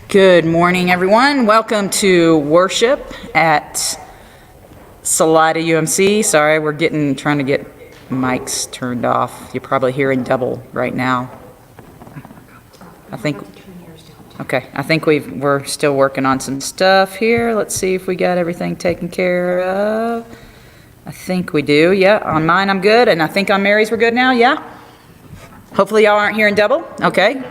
Good morning, everyone. Welcome to worship at Salida UMC. Sorry, we're trying to get mics turned off. You're probably hearing double right now. I think we're still working on some stuff here. Let's see if we got everything taken care of. I think we do. Yeah, on mine I'm good, and I think on Mary's we're good now. Yeah. Hopefully y'all aren't hearing double. Okay.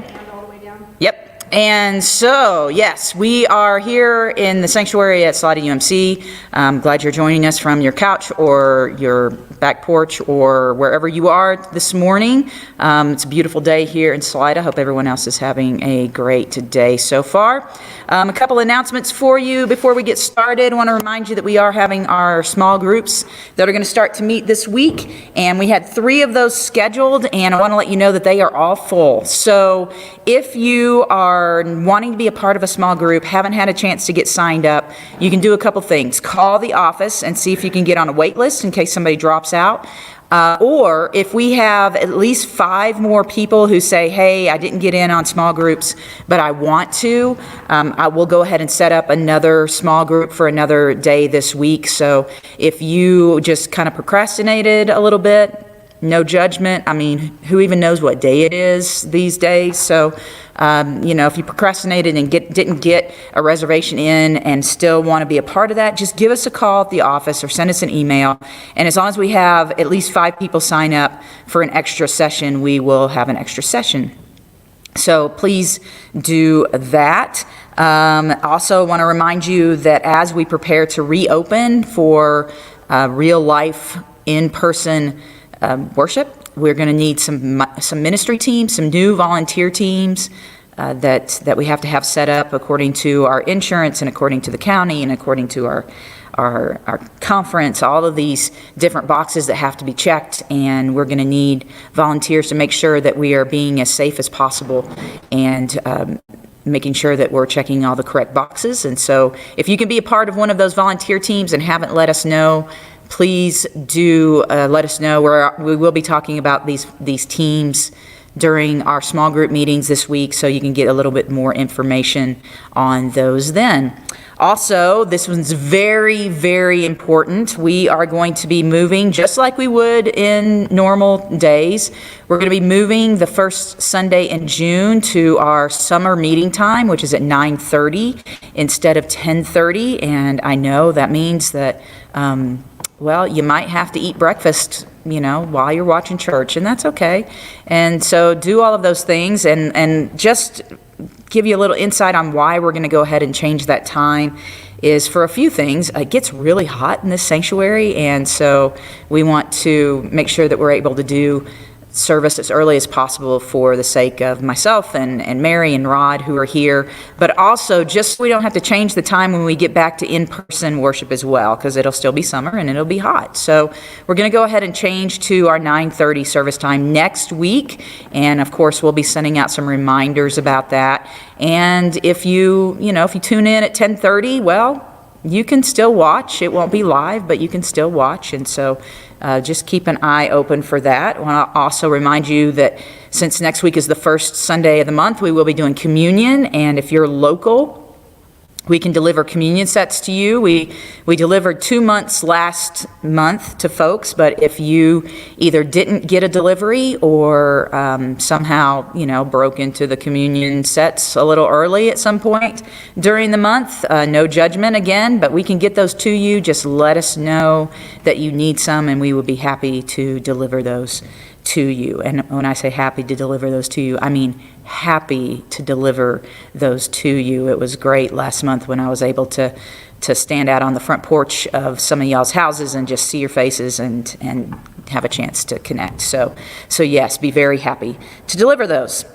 Yep. And so, yes, we are here in the sanctuary at Salida UMC. I'm glad you're joining us from your couch or your back porch or wherever you are this morning. It's a beautiful day here in Salida. Hope everyone else is having a great day so far. A couple announcements for you before we get started. I want to remind you that we are having our small groups that are going to start to meet this week, and we had 3 of those scheduled, and I want to let you know that they are all full. So if you are wanting to be a part of a small group, haven't had a chance to get signed up, you can do a couple things. Call the office and see if you can get on a wait list in case somebody drops out. Or if we have at least 5 more people who say, hey, I didn't get in on small groups, but I want to, I will go ahead and set up another small group for another day this week. So if you just kind of procrastinated a little bit, no judgment. I mean, who even knows what day it is these days? So, if you procrastinated and didn't get a reservation in and still want to be a part of that, just give us a call at the office or send us an email. And as long as we have at least 5 people sign up for an extra session, we will have an extra session. So please do that. Also want to remind you that as we prepare to reopen for real life in-person worship, we're going to need some ministry teams, some new volunteer teams that we have to have set up according to our insurance and according to the county and according to our conference, all of these different boxes that have to be checked, and we're going to need volunteers to make sure that we are being as safe as possible and making sure that we're checking all the correct boxes. And so if you can be a part of one of those volunteer teams and haven't let us know, please do let us know. We will be talking about these teams during our small group meetings this week, so you can get a little bit more information on those then. Also, this one's very, very important. We are going to be moving, just like we would in normal days. We're going to be moving the first Sunday in June to our summer meeting time, which is at 9:30 instead of 10:30. And I know that means that you might have to eat breakfast, while you're watching church, and that's okay. And so do all of those things, and just give you a little insight on why we're going to go ahead and change that time is for a few things. It gets really hot in this sanctuary, and so we want to make sure that we're able to do service as early as possible for the sake of myself and Mary and Rod who are here, but also just so we don't have to change the time when we get back to in-person worship as well, because it'll still be summer and it'll be hot. So we're going to go ahead and change to our 9:30 service time next week, and of course we'll be sending out some reminders about that. And if you tune in at 10:30, well, you can still watch. It won't be live, but you can still watch, and so just keep an eye open for that. I want to also remind you that since next week is the first Sunday of the month, we will be doing communion, and if you're local, we can deliver communion sets to you. We delivered 2 months last month to folks, but if you either didn't get a delivery or somehow, broke into the communion sets a little early at some point during the month, no judgment again, but we can get those to you. Just let us know that you need some, and we will be happy to deliver those to you. And when I say happy to deliver those to you, I mean happy to deliver those to you. It was great last month when I was able to stand out on the front porch of some of y'all's houses and just see your faces and have a chance to connect. So yes, be very happy to deliver those.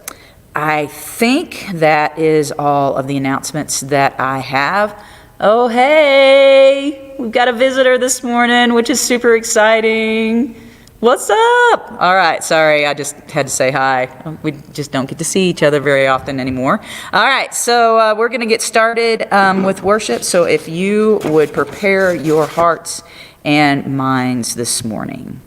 I think that is all of the announcements that I have. Oh, hey, we've got a visitor this morning, which is super exciting. What's up? All right, sorry, I just had to say hi. We just don't get to see each other very often anymore. All right, so we're going to get started with worship. So if you would prepare your hearts and minds this morning.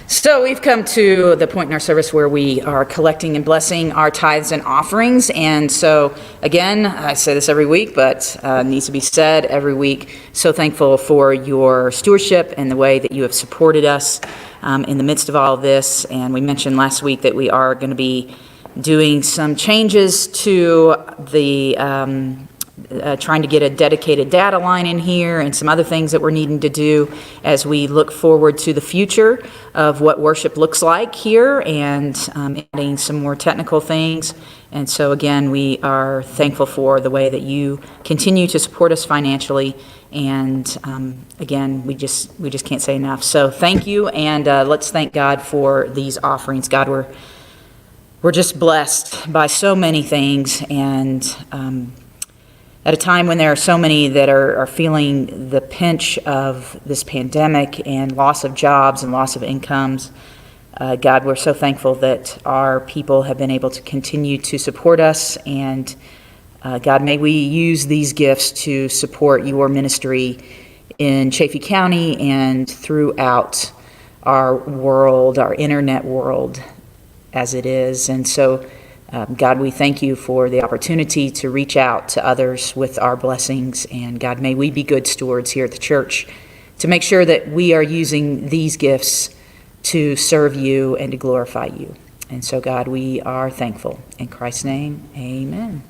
So we've come to the point in our service where we are collecting and blessing our tithes and offerings. And so, again, I say this every week, but it needs to be said every week. So thankful for your stewardship and the way that you have supported us in the midst of all of this. And we mentioned last week that we are going to be doing some changes to the trying to get a dedicated data line in here and some other things that we're needing to do as we look forward to the future of what worship looks like here, and adding some more technical things. And so again, we are thankful for the way that you continue to support us financially, and again, we just can't say enough. So thank you, and let's thank God for these offerings. God, we're just blessed by so many things, and at a time when there are so many that are feeling the pinch of this pandemic and loss of jobs and loss of incomes, God, we're so thankful that our people have been able to continue to support us. And God, may we use these gifts to support your ministry in Chaffee County and throughout our world, our internet world as it is. And so, God, we thank you for the opportunity to reach out to others with our blessings. And God, may we be good stewards here at the church to make sure that we are using these gifts to serve you and to glorify you. And so, God, we are thankful. In Christ's name, amen.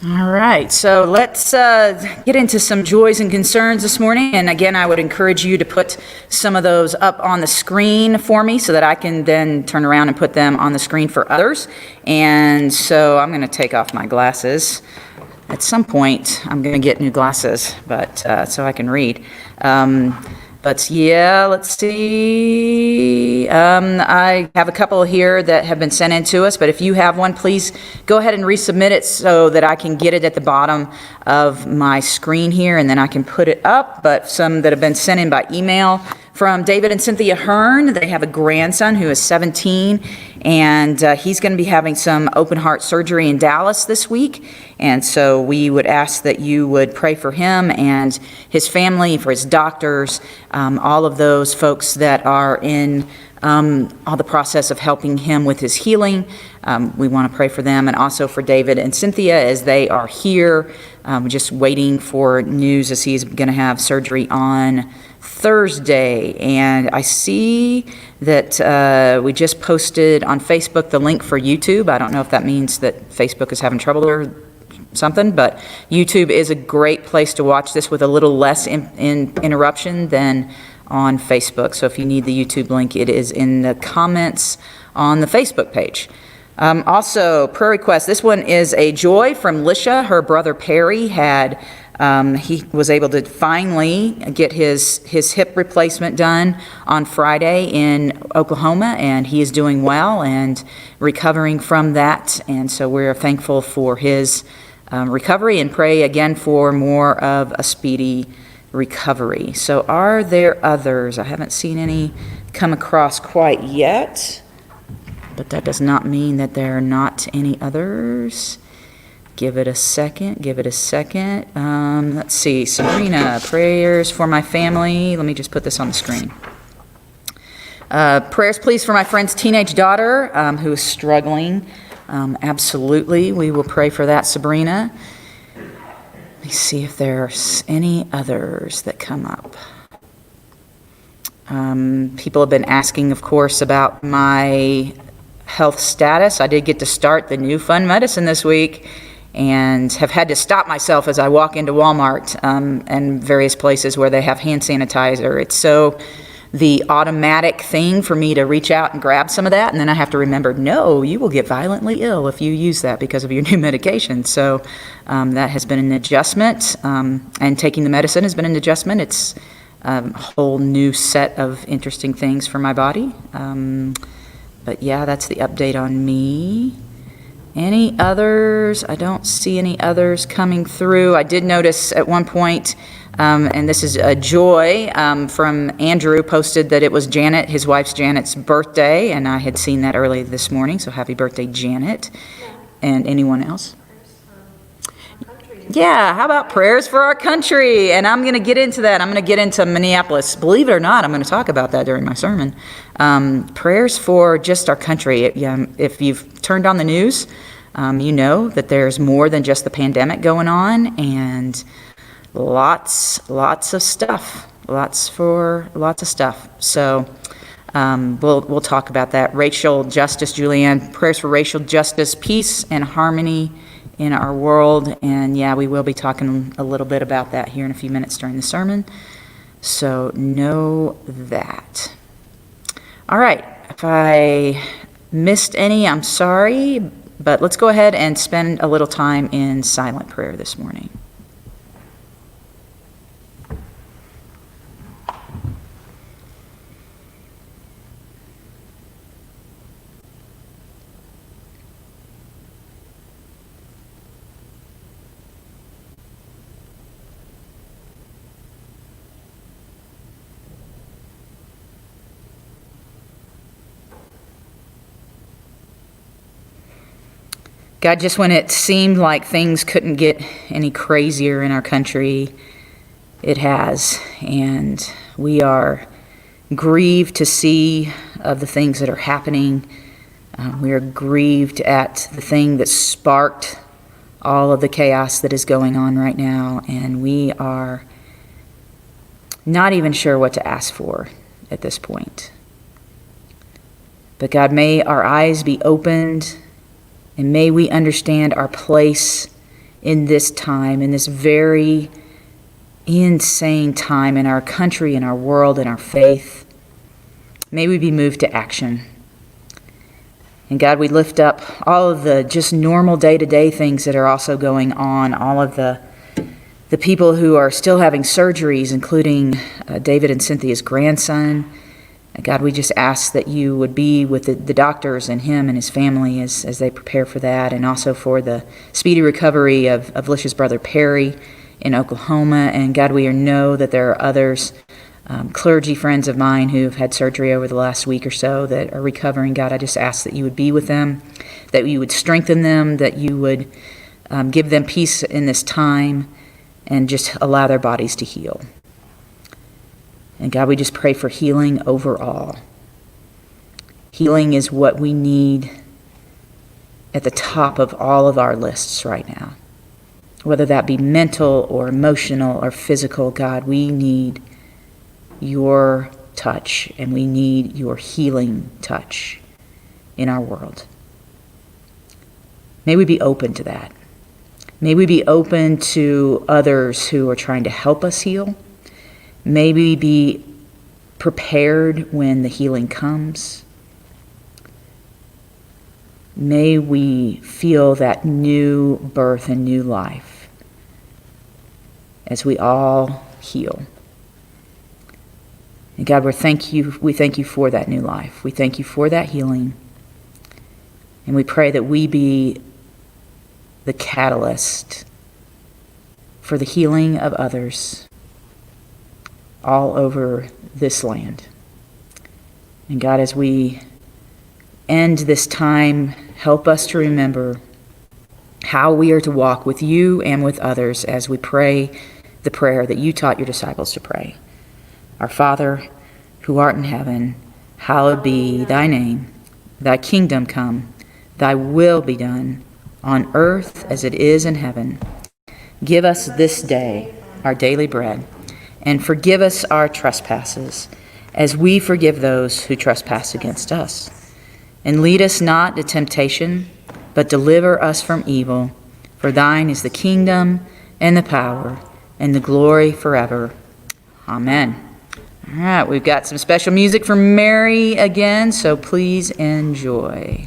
All right, so let's get into some joys and concerns this morning. And again, I would encourage you to put some of those up on the screen for me so that I can then turn around and put them on the screen for others. And so I'm going to take off my glasses. At some point, I'm going to get new glasses, but so I can read. But yeah, let's see. I have a couple here that have been sent in to us, but if you have one, please go ahead and resubmit it so that I can get it at the bottom of my screen here, and then I can put it up. But some that have been sent in by email from David and Cynthia Hearn. They have a grandson who is 17, and he's going to be having some open heart surgery in Dallas this week. And so we would ask that you would pray for him and his family, for his doctors, all of those folks that are in all the process of helping him with his healing. We want to pray for them, and also for David and Cynthia as they are here, just waiting for news as he's going to have surgery on Thursday. And I see that we just posted on Facebook the link for YouTube. I don't know if that means that Facebook is having trouble or something, but YouTube is a great place to watch this with a little less interruption than on Facebook. So if you need the YouTube link, it is in the comments on the Facebook page. Also, prayer request. This one is a joy from Lisha. Her brother Perry he was able to finally get his hip replacement done on Friday in Oklahoma, and he is doing well and recovering from that. And so we're thankful for his recovery, and pray again for more of a speedy recovery. So are there others? I haven't seen any come across quite yet, but that does not mean that there are not any others. Give it a second. Let's see. Sabrina, prayers for my family. Let me just put this on the screen. Prayers, please, for my friend's teenage daughter who is struggling Absolutely, we will pray for that, Sabrina. Let me see if there's any others that come up. People have been asking, of course, about my health status. I did get to start the new Fun Medicine this week and have had to stop myself as I walk into Walmart and various places where they have hand sanitizer. It's so the automatic thing for me to reach out and grab some of that, and then I have to remember, no, you will get violently ill if you use that because of your new medication. So that has been an adjustment, and taking the medicine has been an adjustment. It's a whole new set of interesting things for my body. But yeah, that's the update on me. Any others? I don't see any others coming through. I did notice at one point, and this is a joy, from Andrew, posted that it was Janet, his wife's Janet's birthday, and I had seen that early this morning, so happy birthday, Janet. And anyone else? Yeah, how about prayers for our country? And I'm going to get into that. I'm going to get into Minneapolis. Believe it or not, I'm going to talk about that during my sermon. Prayers for just our country. If you've turned on the news, you know that there's more than just the pandemic going on, and lots of stuff. Lots of stuff. So we'll talk about that. Racial justice, Julianne. Prayers for racial justice, peace, and harmony in our world. And yeah, we will be talking a little bit about that here in a few minutes during the sermon. So know that. All right. If I missed any, I'm sorry, but let's go ahead and spend a little time in silent prayer this morning. God, just when it seemed like things couldn't get any crazier in our country, it has. And we are grieved to see of the things that are happening. We are grieved at the thing that sparked all of the chaos that is going on right now. And we are not even sure what to ask for at this point. But God, may our eyes be opened, and may we understand our place in this time, in this very insane time in our country, in our world, in our faith. May we be moved to action. And God, we lift up all of the just normal day-to-day things that are also going on, all of the people who are still having surgeries, including David and Cynthia's grandson. God, we just ask that you would be with the doctors and him and his family as they prepare for that, and also for the speedy recovery of Licia's brother Perry in Oklahoma. And God, we know that there are others, clergy friends of mine who've had surgery over the last week or so that are recovering. God, I just ask that you would be with them, that you would strengthen them, that you would give them peace in this time, and just allow their bodies to heal. And God, we just pray for healing overall. Healing is what we need at the top of all of our lists right now. Whether that be mental or emotional or physical, God, we need your touch, and we need your healing touch in our world. May we be open to that. May we be open to others who are trying to help us heal. May we be prepared when the healing comes. May we feel that new birth and new life as we all heal. And God, we thank you for that new life. We thank you for that healing. And we pray that we be the catalyst for the healing of others all over this land. And God, as we end this time, help us to remember how we are to walk with you and with others as we pray the prayer that you taught your disciples to pray. Our Father, who art in heaven, hallowed be thy name. Thy kingdom come, Thy will be done, on earth as it is in heaven. Give us this day our daily bread, and forgive us our trespasses, as we forgive those who trespass against us. And lead us not to temptation, but deliver us from evil. For thine is the kingdom, and the power, and the glory forever. Amen. All right, we've got some special music from Mary again, so please enjoy.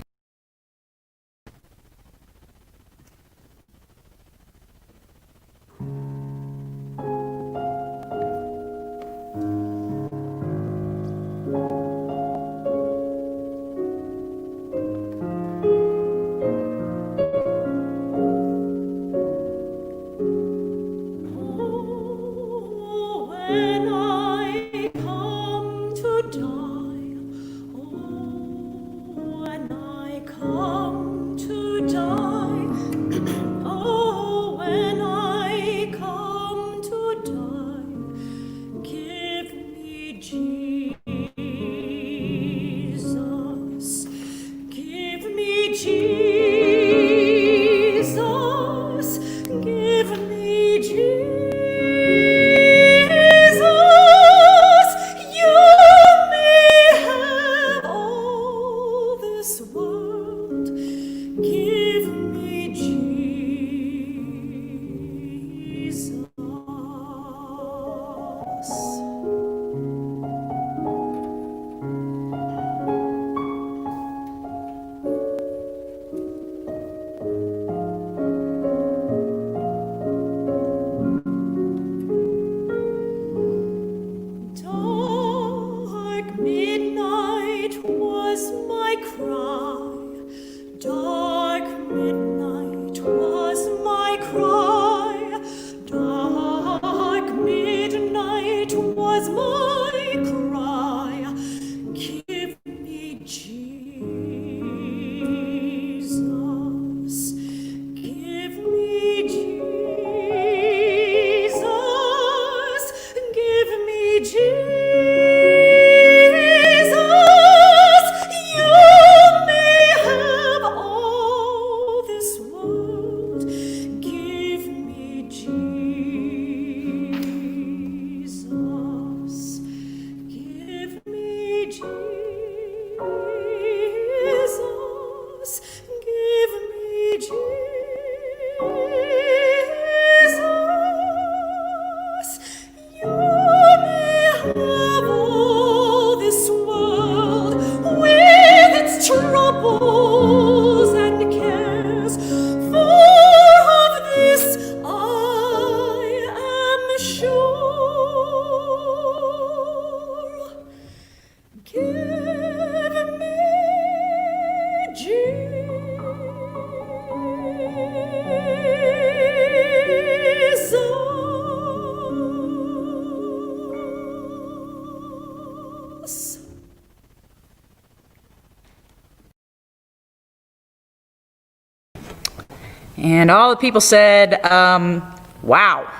And all the people said, wow.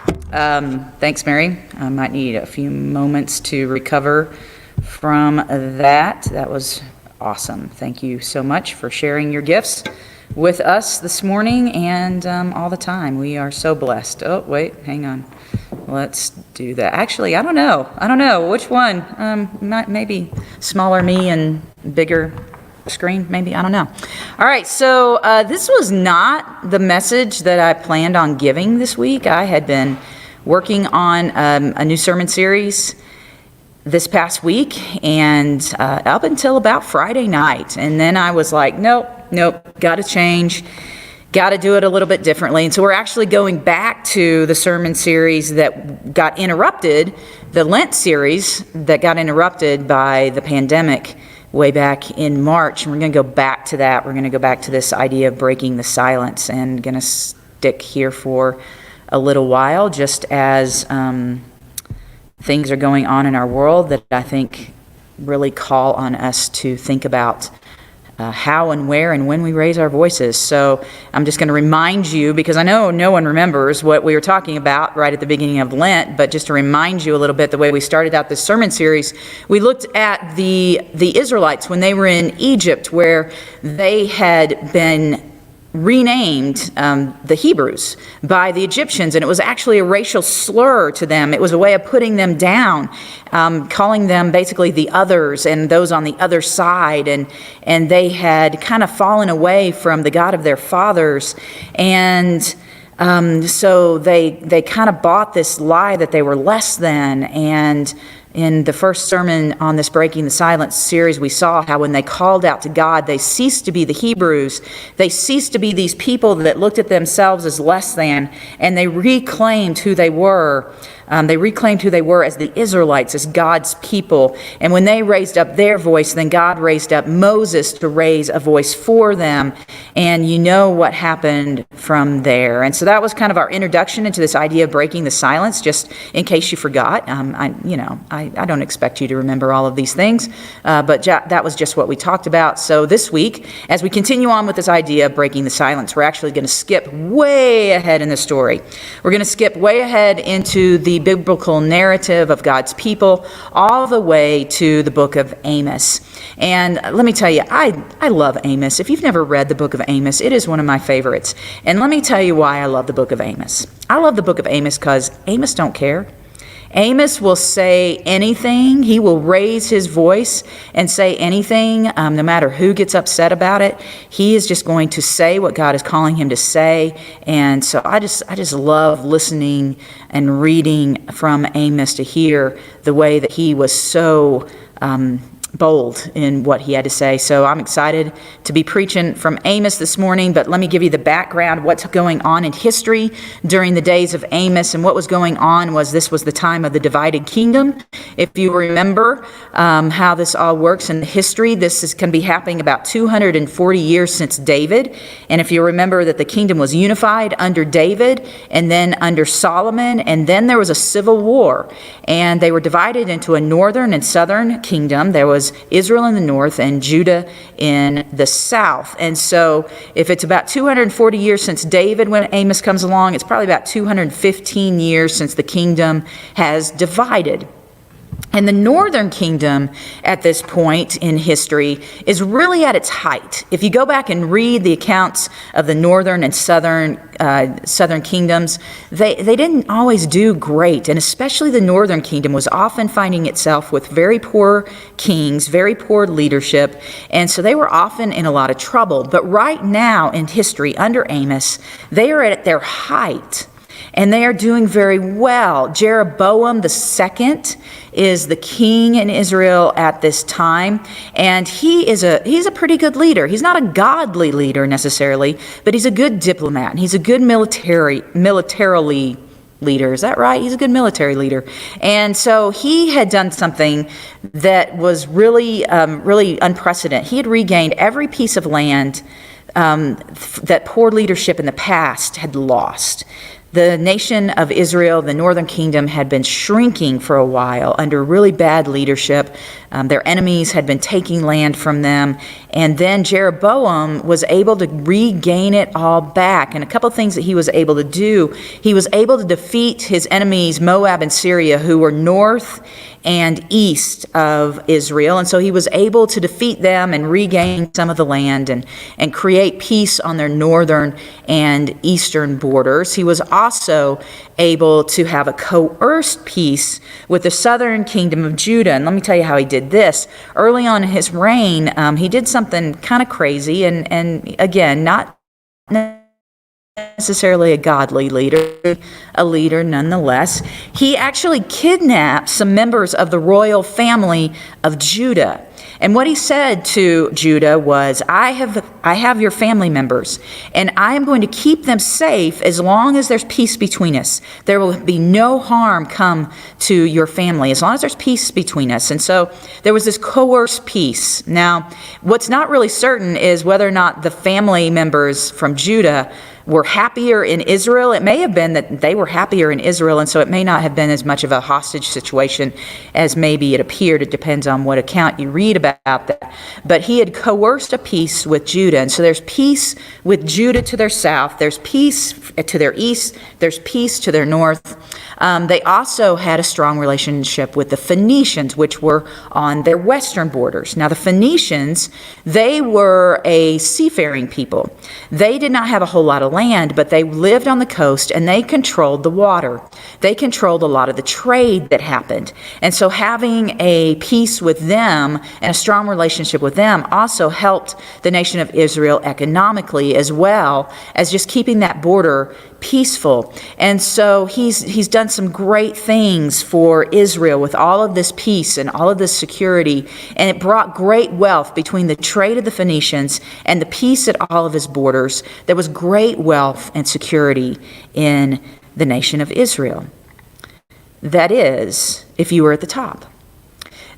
Thanks, Mary. I might need a few moments to recover from that. That was awesome. Thank you so much for sharing your gifts with us this morning and all the time. We are so blessed. Oh, wait, hang on. Let's do that. Actually, I don't know. Which one? Maybe smaller me and bigger screen, maybe. I don't know. All right, so this was not the message that I planned on giving this week. I had been working on a new sermon series this past week and up until about Friday night. And then I was like, nope, got to change. Got to do it a little bit differently. And so we're actually going back to the sermon series that got interrupted, the Lent series that got interrupted by the pandemic way back in March. And we're going to go back to that. We're going to go back to this idea of breaking the silence and going to stick here for a little while, just as things are going on in our world that I think really call on us to think about how and where and when we raise our voices. So I'm just going to remind you, because I know no one remembers what we were talking about right at the beginning of Lent, but just to remind you a little bit, the way we started out this sermon series, we looked at the Israelites when they were in Egypt, where they had been renamed the Hebrews by the Egyptians, and it was actually a racial slur to them. It was a way of putting them down, calling them basically the others and those on the other side, and they had kind of fallen away from the God of their fathers, and so they kind of bought this lie that they were less than. And in the first sermon on this Breaking the Silence series, we saw how when they called out to God, they ceased to be the Hebrews. They ceased to be these people that looked at themselves as less than, and they reclaimed who they were. They reclaimed who they were as the Israelites, as God's people. And when they raised up their voice, then God raised up Moses to raise a voice for them. And you know what happened from there. And so that was kind of our introduction into this idea of breaking the silence, just in case you forgot. I don't expect you to remember all of these things, but that was just what we talked about. So this week, as we continue on with this idea of breaking the silence, we're actually going to skip way ahead in the story. We're going to skip way ahead into the biblical narrative of God's people, all the way to the book of Amos. And let me tell you, I love Amos. If you've never read the book of Amos, it is one of my favorites. And let me tell you why I love the book of Amos. I love the book of Amos because Amos don't care. Amos will say anything. He will raise his voice and say anything, no matter who gets upset about it. He is just going to say what God is calling him to say. And so I just love listening and reading from Amos to hear the way that he was so bold in what he had to say. So I'm excited to be preaching from Amos this morning, but let me give you the background, what's going on in history during the days of Amos. And what was going on was this was the time of the divided kingdom. If you remember how this all works in history, can be happening about 240 years since David. And if you remember that the kingdom was unified under David and then under Solomon, and then there was a civil war, and they were divided into a northern and southern kingdom. There was Israel in the north and Judah in the south. And so if it's about 240 years since David when Amos comes along, it's probably about 215 years since the kingdom has divided. And the northern kingdom at this point in history is really at its height. If you go back and read the accounts of the northern and southern kingdoms, they didn't always do great. And especially the northern kingdom was often finding itself with very poor kings, very poor leadership. And so they were often in a lot of trouble. But right now in history under Amos, they are at their height. And they are doing very well. Jeroboam II is the king in Israel at this time, and he's a pretty good leader. He's not a godly leader necessarily, but he's a good diplomat. He's a good militarily leader. Is that right? He's a good military leader. And so he had done something that was really unprecedented. He had regained every piece of land that poor leadership in the past had lost. The nation of Israel, the northern kingdom, had been shrinking for a while under really bad leadership. Their enemies had been taking land from them. And then Jeroboam was able to regain it all back. And a couple of things that he was able to do, he was able to defeat his enemies, Moab and Syria, who were north and east of Israel. And so he was able to defeat them and regain some of the land and create peace on their northern and eastern borders. He was also able to have a coerced peace with the southern kingdom of Judah. And let me tell you how he did this. Early on in his reign, he did something kind of crazy and again, not necessarily a godly leader, a leader nonetheless. He actually kidnapped some members of the royal family of Judah. And what he said to Judah was, I have your family members, and I am going to keep them safe as long as there's peace between us. There will be no harm come to your family as long as there's peace between us. And so there was this coerced peace. Now, what's not really certain is whether or not the family members from Judah were happier in Israel. It may have been that they were happier in Israel, and so it may not have been as much of a hostage situation as maybe it appeared. It depends on what account you read about that. But he had coerced a peace with Judah, and so there's peace with Judah to their south, there's peace to their east, there's peace to their north. They also had a strong relationship with the Phoenicians, which were on their western borders. Now, the Phoenicians, they were a seafaring people. They did not have a whole lot of land, but they lived on the coast and they controlled the water. They controlled a lot of the trade that happened. And so having a peace with them and a strong relationship with them also helped the nation of Israel economically, as well as just keeping that border peaceful. And so he's done some great things for Israel with all of this peace and all of this security, and it brought great wealth between the trade of the Phoenicians and the peace at all of his borders. There was great wealth and security in the nation of Israel. That is, if you were at the top.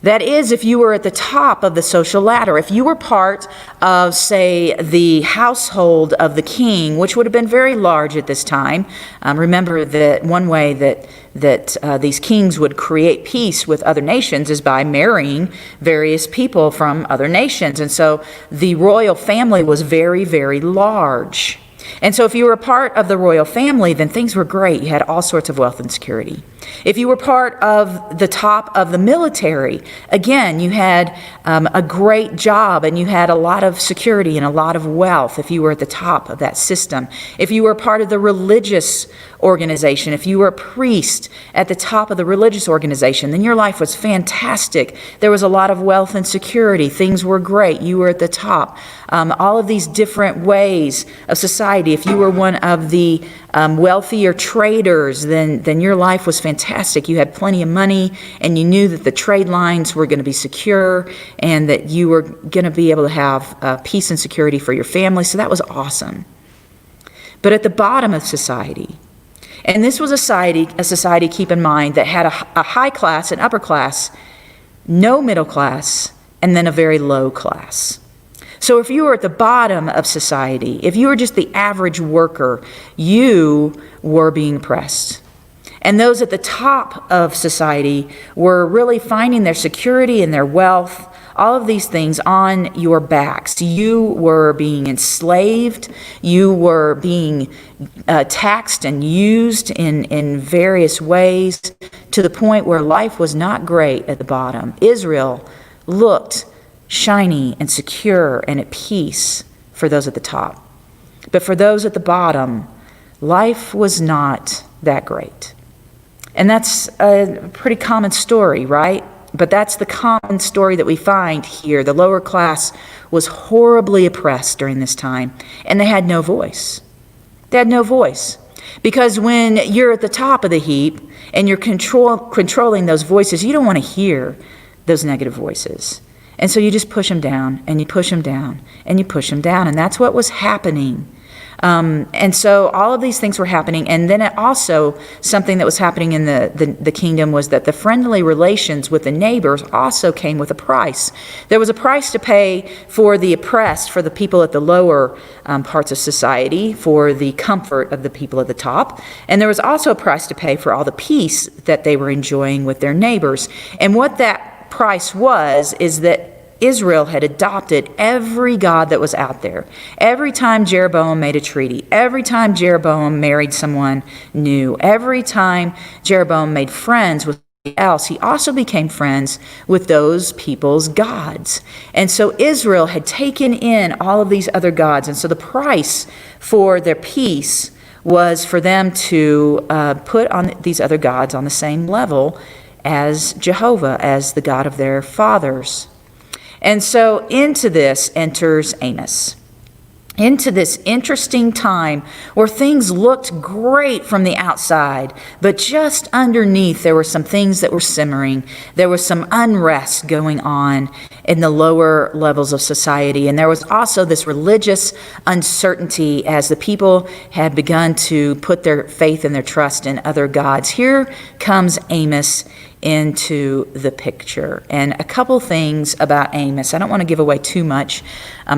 That is, if you were at the top of the social ladder, if you were part of, say, the household of the king, which would have been very large at this time. Remember that one way that these kings would create peace with other nations is by marrying various people from other nations. And so the royal family was very, very large. And so if you were a part of the royal family, then things were great. You had all sorts of wealth and security. If you were part of the top of the military, again, you had a great job and you had a lot of security and a lot of wealth if you were at the top of that system. If you were part of the religious organization, if you were a priest at the top of the religious organization, then your life was fantastic. There was a lot of wealth and security. Things were great. You were at the top. All of these different ways of society. If you were one of the wealthier traders, then your life was fantastic. You had plenty of money, and you knew that the trade lines were going to be secure and that you were going to be able to have peace and security for your family. So that was awesome. But at the bottom of society, and this was a society, keep in mind, that had a high class, an upper class, no middle class, and then a very low class. So if you were at the bottom of society, if you were just the average worker, you were being oppressed. And those at the top of society were really finding their security and their wealth, all of these things on your backs. You were being enslaved. You were being taxed and used in various ways to the point where life was not great at the bottom. Israel looked shiny and secure and at peace for those at the top. But for those at the bottom, life was not that great. And that's a pretty common story, right? But that's the common story that we find here. The lower class was horribly oppressed during this time, and they had no voice. They had no voice. Because when you're at the top of the heap and you're controlling those voices, you don't want to hear those negative voices. And so you just push them down, and you push them down, and you push them down. And that's what was happening. And so all of these things were happening. And then it also, something that was happening in the kingdom was that the friendly relations with the neighbors also came with a price. There was a price to pay for the oppressed, for the people at the lower parts of society, for the comfort of the people at the top. And there was also a price to pay for all the peace that they were enjoying with their neighbors. And what that price is that Israel had adopted every god that was out there. Every time Jeroboam made a treaty, every time Jeroboam married someone new, every time Jeroboam made friends with somebody else, he also became friends with those people's gods. And so Israel had taken in all of these other gods. And so the price for their peace was for them to put on these other gods on the same level as Jehovah, as the God of their fathers. And so into this enters Amos. Into this interesting time where things looked great from the outside, but just underneath there were some things that were simmering. There was some unrest going on in the lower levels of society. And there was also this religious uncertainty as the people had begun to put their faith and their trust in other gods. Here comes Amos into the picture. And a couple things about Amos. I don't want to give away too much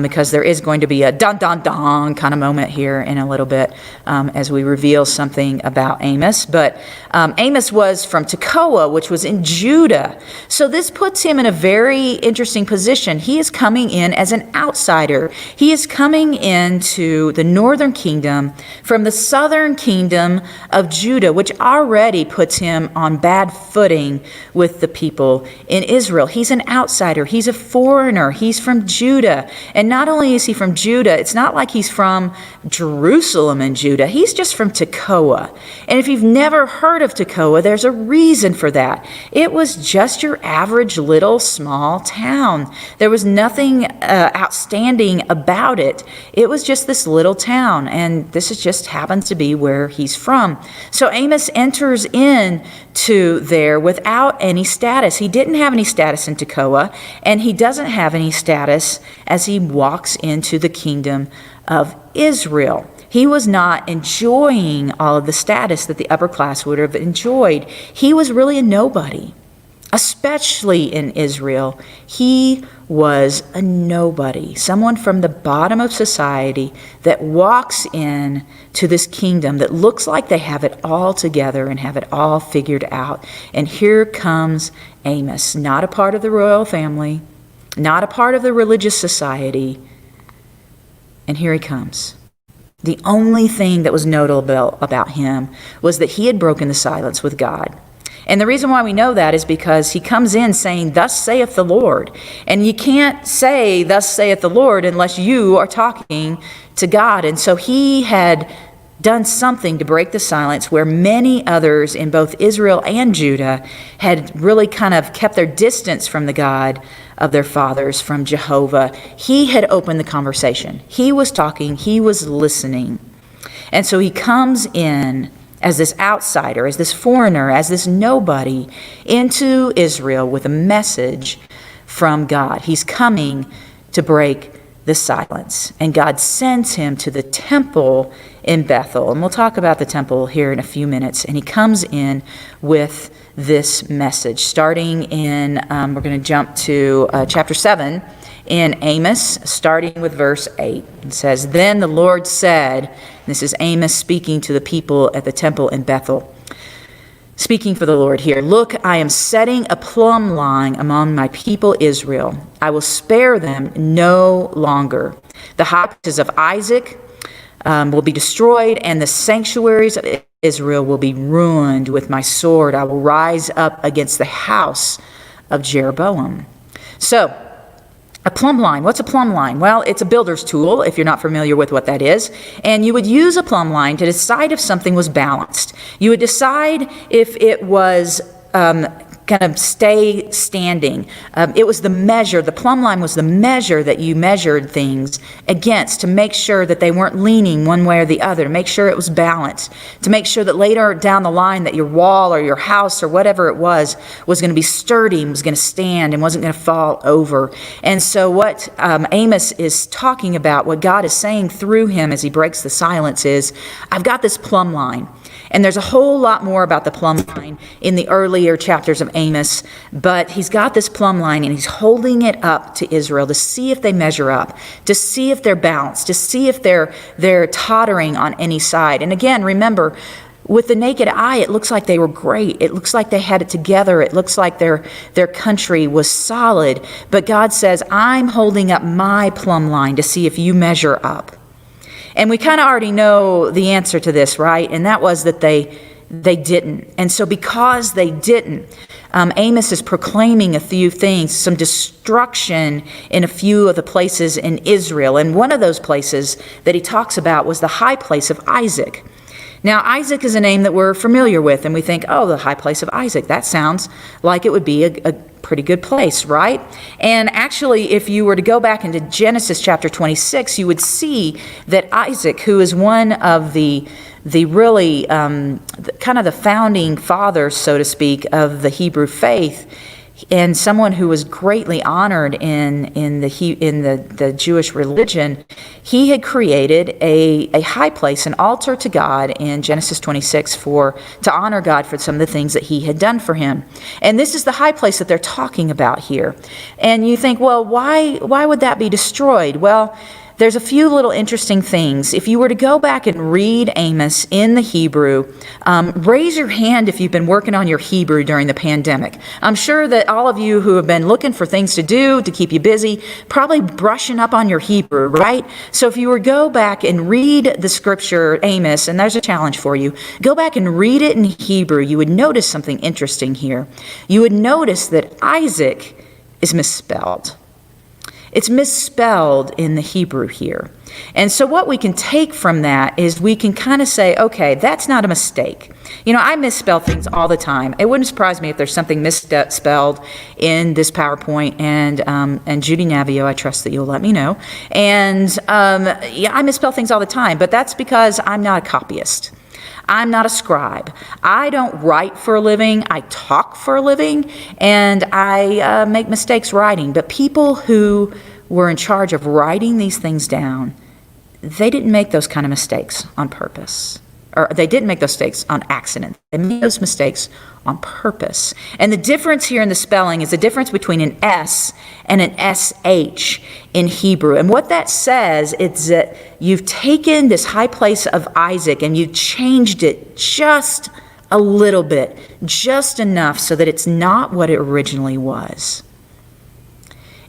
because there is going to be a dun dun dun kind of moment here in a little bit as we reveal something about Amos. But Amos was from Tekoa, which was in Judah. So this puts him in a very interesting position. He is coming in as an outsider. He is coming into the northern kingdom from the southern kingdom of Judah, which already puts him on bad footing with the people in Israel. He's an outsider. He's a foreigner. He's from Judah. And not only is he from Judah, it's not like he's from Jerusalem and Judah. He's just from Tekoa. And if you've never heard of Tekoa, there's a reason for that. It was just your average little small town. There was nothing outstanding about it. It was just this little town. And this is just happens to be where he's from. So Amos enters in to there without any status. He didn't have any status in Tekoa, and he doesn't have any status as he walks into the kingdom of Israel. He was not enjoying all of the status that the upper class would have enjoyed. He was really a nobody. Especially in Israel, he was a nobody, someone from the bottom of society that walks in to this kingdom that looks like they have it all together and have it all figured out. And here comes Amos, not a part of the royal family, not a part of the religious society. And here he comes. The only thing that was notable about him was that he had broken the silence with God. And the reason why we know that is because he comes in saying, "Thus saith the Lord." And you can't say, "Thus saith the Lord," unless you are talking to God. And so he had done something to break the silence where many others in both Israel and Judah had really kind of kept their distance from the God of their fathers, from Jehovah. He had opened the conversation. He was talking. He was listening. And so he comes in as this outsider, as this foreigner, as this nobody into Israel with a message from God. He's coming to break the silence. And God sends him to the temple in Bethel. And we'll talk about the temple here in a few minutes. And he comes in with this message. Starting in, we're going to jump to chapter 7 in Amos, starting with verse 8. It says, "Then the Lord said," this is Amos speaking to the people at the temple in Bethel, speaking for the Lord here, "Look, I am setting a plumb line among my people Israel. I will spare them no longer. The high places of Isaac will be destroyed, and the sanctuaries of Israel will be ruined with my sword. I will rise up against the house of Jeroboam." So, a plumb line. What's a plumb line? Well, it's a builder's tool, if you're not familiar with what that is. And you would use a plumb line to decide if something was balanced. You would decide if it was kind of stay standing. It was the measure, the plumb line was the measure that you measured things against to make sure that they weren't leaning one way or the other, to make sure it was balanced, to make sure that later down the line that your wall or your house or whatever it was going to be sturdy and was going to stand and wasn't going to fall over. And so what Amos is talking about, what God is saying through him as he breaks the silence is, I've got this plumb line. And there's a whole lot more about the plumb line in the earlier chapters of Amos, but he's got this plumb line and he's holding it up to Israel to see if they measure up, to see if they're balanced, to see if they're tottering on any side. And again, remember, with the naked eye, it looks like they were great. It looks like they had it together. It looks like their country was solid. But God says, I'm holding up my plumb line to see if you measure up. And we kind of already know the answer to this, right? And that was that they didn't. And so because they didn't, Amos is proclaiming a few things, some destruction in a few of the places in Israel. And one of those places that he talks about was the high place of Isaac. Now, Isaac is a name that we're familiar with, and we think, oh, the high place of Isaac. That sounds like it would be a pretty good place, right? And actually, if you were to go back into Genesis chapter 26, you would see that Isaac, who is one of the really kind of the founding fathers, so to speak, of the Hebrew faith, and someone who was greatly honored in the Jewish religion, he had created a high place, an altar to God in Genesis 26 to honor God for some of the things that he had done for him. And this is the high place that they're talking about here. And you think, well, why would that be destroyed? Well, there's a few little interesting things. If you were to go back and read Amos in the Hebrew, raise your hand if you've been working on your Hebrew during the pandemic. I'm sure that all of you who have been looking for things to do to keep you busy, probably brushing up on your Hebrew, right? So if you were to go back and read the scripture, Amos, and there's a challenge for you, go back and read it in Hebrew, you would notice something interesting here. You would notice that Isaac is misspelled. It's misspelled in the Hebrew here. And so what we can take from that is we can kind of say, okay, that's not a mistake. You know, I misspell things all the time. It wouldn't surprise me if there's something misspelled in this PowerPoint, and Judy Navio, I trust that you'll let me know. And yeah, I misspell things all the time, but that's because I'm not a copyist. I'm not a scribe. I don't write for a living. I talk for a living, and I make mistakes writing. But people who were in charge of writing these things down, they didn't make those kind of mistakes on purpose. Or they didn't make those mistakes on accident. They made those mistakes on purpose. And the difference here in the spelling is the difference between an S and an SH in Hebrew. And what that says is that you've taken this high place of Isaac and you've changed it just a little bit, just enough so that it's not what it originally was.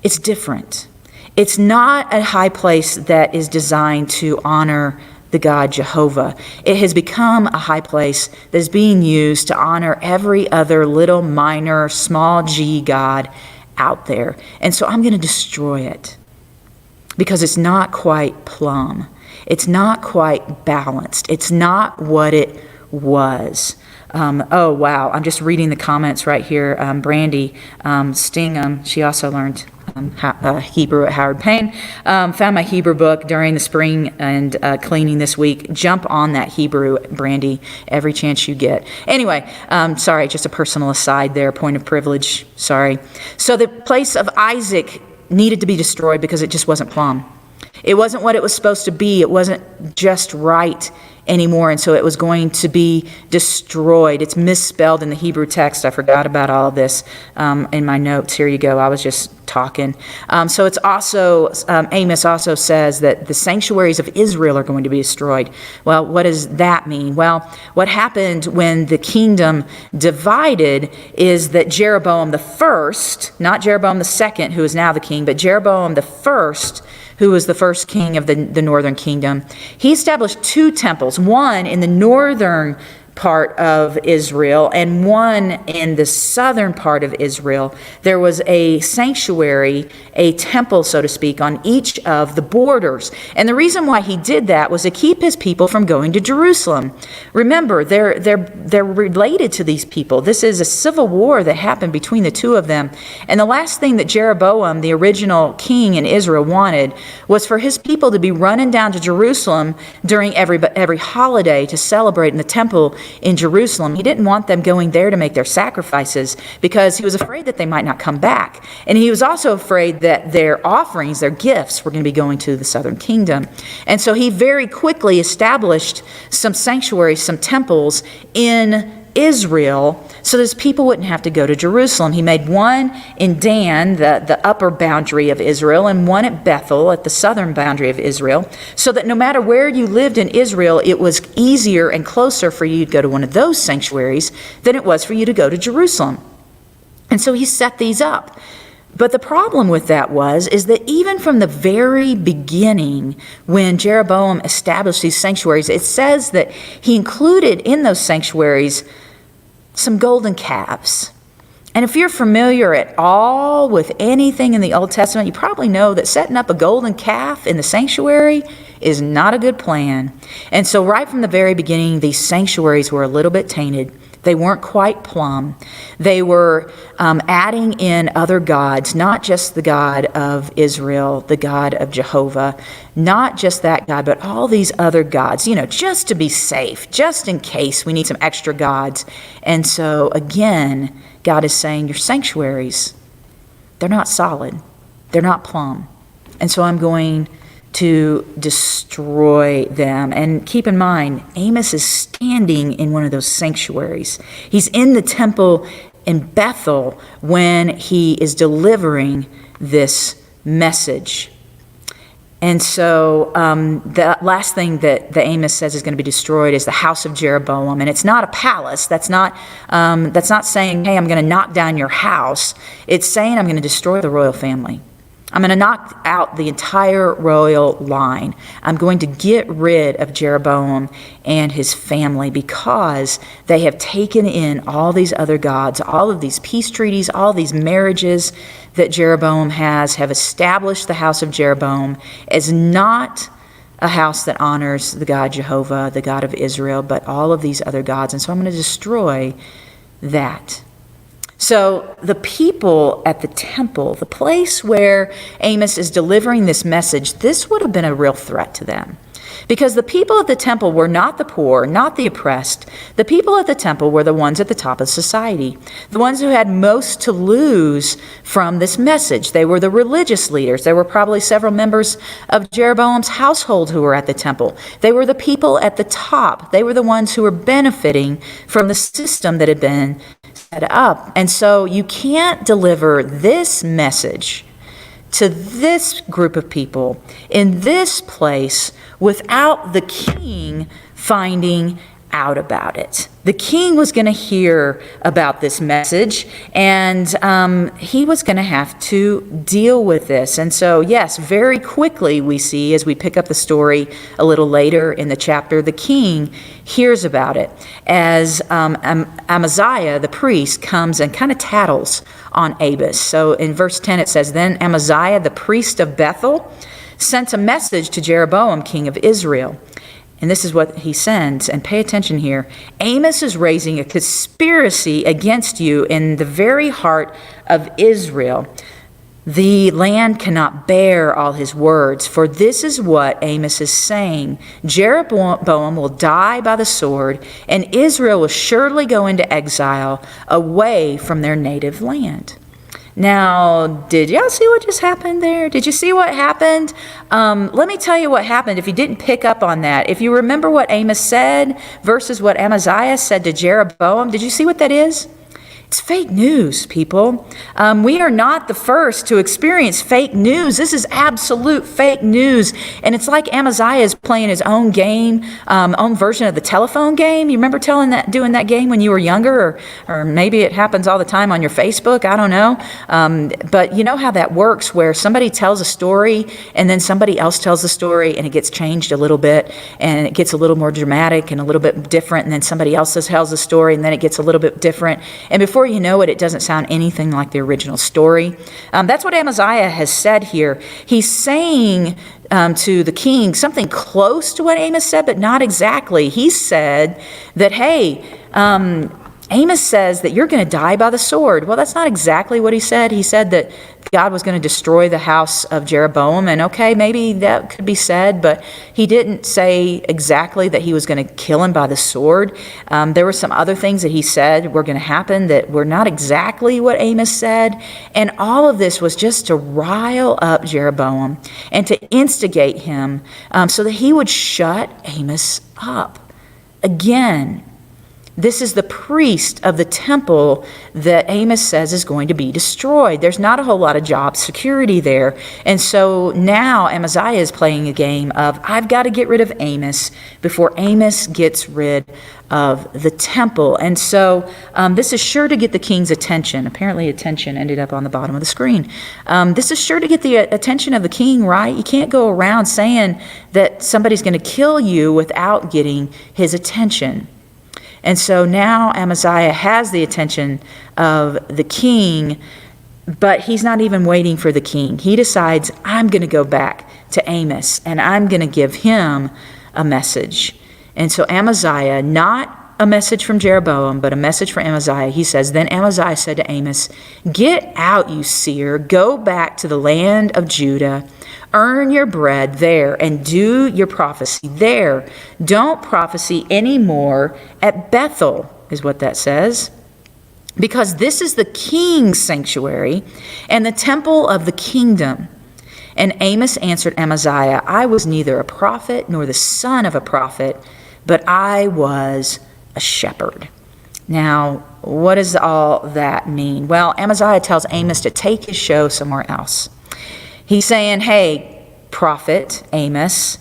It's different. It's not a high place that is designed to honor the God Jehovah. It has become a high place that is being used to honor every other little minor small g God out there. And so I'm going to destroy it because it's not quite plumb. It's not quite balanced. It's not what it was. Oh, wow. I'm just reading the comments right here. Brandy Stingham, she also learned Hebrew at Howard Payne, found my Hebrew book during the spring and cleaning this week. Jump on that Hebrew, Brandy, every chance you get. Anyway, sorry, just a personal aside there, point of privilege, sorry. So the place of Isaac needed to be destroyed because it just wasn't plumb. It wasn't what it was supposed to be. It wasn't just right anymore, and so it was going to be destroyed. It's misspelled in the Hebrew text. I forgot about all of this in my notes. Here you go. I was just talking. So it's also, Amos also says that the sanctuaries of Israel are going to be destroyed. Well, what does that mean? Well, what happened when the kingdom divided is that Jeroboam the first, not Jeroboam the second, who is now the king, but Jeroboam the first, who was the first king of the northern kingdom, he established two temples, one in the northern part of Israel and one in the southern part of Israel. There was a sanctuary, a temple, so to speak, on each of the borders. And the reason why he did that was to keep his people from going to Jerusalem. Remember, they're related to these people. This is a civil war that happened between the two of them. And the last thing that Jeroboam, the original king in Israel, wanted was for his people to be running down to Jerusalem during every holiday to celebrate in the temple in Jerusalem. He didn't want them going there to make their sacrifices because he was afraid that they might not come back. And he was also afraid that their offerings, their gifts, were going to be going to the southern kingdom. And so he very quickly established some sanctuaries, some temples in Israel so that his people wouldn't have to go to Jerusalem. He made one in Dan, the upper boundary of Israel, and one at Bethel, at the southern boundary of Israel, so that no matter where you lived in Israel, it was easier and closer for you to go to one of those sanctuaries than it was for you to go to Jerusalem. And so he set these up. But the problem with that is that even from the very beginning, when Jeroboam established these sanctuaries, it says that he included in those sanctuaries some golden calves. And if you're familiar at all with anything in the Old Testament, you probably know that setting up a golden calf in the sanctuary is not a good plan. And so right from the very beginning, these sanctuaries were a little bit tainted. They weren't quite plumb. They were adding in other gods, not just the God of Israel, the God of Jehovah, not just that God, but all these other gods, just to be safe, just in case we need some extra gods. And so again, God is saying, your sanctuaries, they're not solid. They're not plumb. And so I'm going to destroy them. And keep in mind, Amos is standing in one of those sanctuaries. He's in the temple in Bethel when he is delivering this message. And so the last thing that the Amos says is going to be destroyed is the house of Jeroboam. And it's not a palace. That's not saying, hey, I'm going to knock down your house. It's saying I'm going to destroy the royal family. I'm going to knock out the entire royal line. I'm going to get rid of Jeroboam and his family because they have taken in all these other gods, all of these peace treaties, all these marriages that Jeroboam have established the house of Jeroboam as not a house that honors the God Jehovah, the God of Israel, but all of these other gods. And so I'm going to destroy that. So the people at the temple, the place where Amos is delivering this message, this would have been a real threat to them. Because the people at the temple were not the poor, not the oppressed. The people at the temple were the ones at the top of society, the ones who had most to lose from this message. They were the religious leaders. There were probably several members of Jeroboam's household who were at the temple. They were the people at the top. They were the ones who were benefiting from the system that had been set up. And so you can't deliver this message to this group of people in this place without the king finding out about it. The king was going to hear about this message, and he was going to have to deal with this. And so, yes, very quickly we see, as we pick up the story a little later in the chapter, the king hears about it as Amaziah, the priest, comes and kind of tattles on Amos. So in verse 10 it says, "Then Amaziah, the priest of Bethel, sent a message to Jeroboam, king of Israel." And this is what he sends, and pay attention here. "Amos is raising a conspiracy against you in the very heart of Israel. The land cannot bear all his words, for this is what Amos is saying. Jeroboam will die by the sword, and Israel will surely go into exile away from their native land." Now, did y'all see what just happened there? Did you see what happened? Let me tell you what happened if you didn't pick up on that. If you remember what Amos said versus what Amaziah said to Jeroboam, did you see what that is? It's fake news, people. We are not the first to experience fake news. This is absolute fake news. And it's like Amaziah is playing his own game, own version of the telephone game. You remember doing that game when you were younger? Or maybe it happens all the time on your Facebook. I don't know. But you know how that works, where somebody tells a story and then somebody else tells the story and it gets changed a little bit and it gets a little more dramatic and a little bit different. And then somebody else tells the story and then it gets a little bit different. And before you know it, it doesn't sound anything like the original story. That's what Amaziah has said here. He's saying to the king something close to what Amos said, but not exactly. He said that, hey, Amos says that you're going to die by the sword. Well, that's not exactly what he said. He said that God was going to destroy the house of Jeroboam, and okay, maybe that could be said, but he didn't say exactly that he was going to kill him by the sword. There were some other things that he said were going to happen that were not exactly what Amos said, and all of this was just to rile up Jeroboam and to instigate him so that he would shut Amos up. Again, this is the priest of the temple that Amos says is going to be destroyed. There's not a whole lot of job security there. And so now Amaziah is playing a game of, I've got to get rid of Amos before Amos gets rid of the temple. And so this is sure to get the king's attention. Apparently attention ended up on the bottom of the screen. This is sure to get the attention of the king, right? You can't go around saying that somebody's going to kill you without getting his attention. And so now Amaziah has the attention of the king, but he's not even waiting for the king. He decides, I'm going to go back to Amos, and I'm going to give him a message. And so Amaziah, not a message from Jeroboam, but a message for Amaziah, he says, "Then Amaziah said to Amos, 'Get out, you seer, go back to the land of Judah. Earn your bread there and do your prophecy there. Don't prophesy anymore at Bethel,'" is what that says. because this is the king's sanctuary and the temple of the kingdom. And Amos answered Amaziah, I was neither a prophet nor the son of a prophet, but I was a shepherd. Now, what does all that mean? Well, Amaziah tells Amos to take his show somewhere else. He's saying, hey, prophet Amos,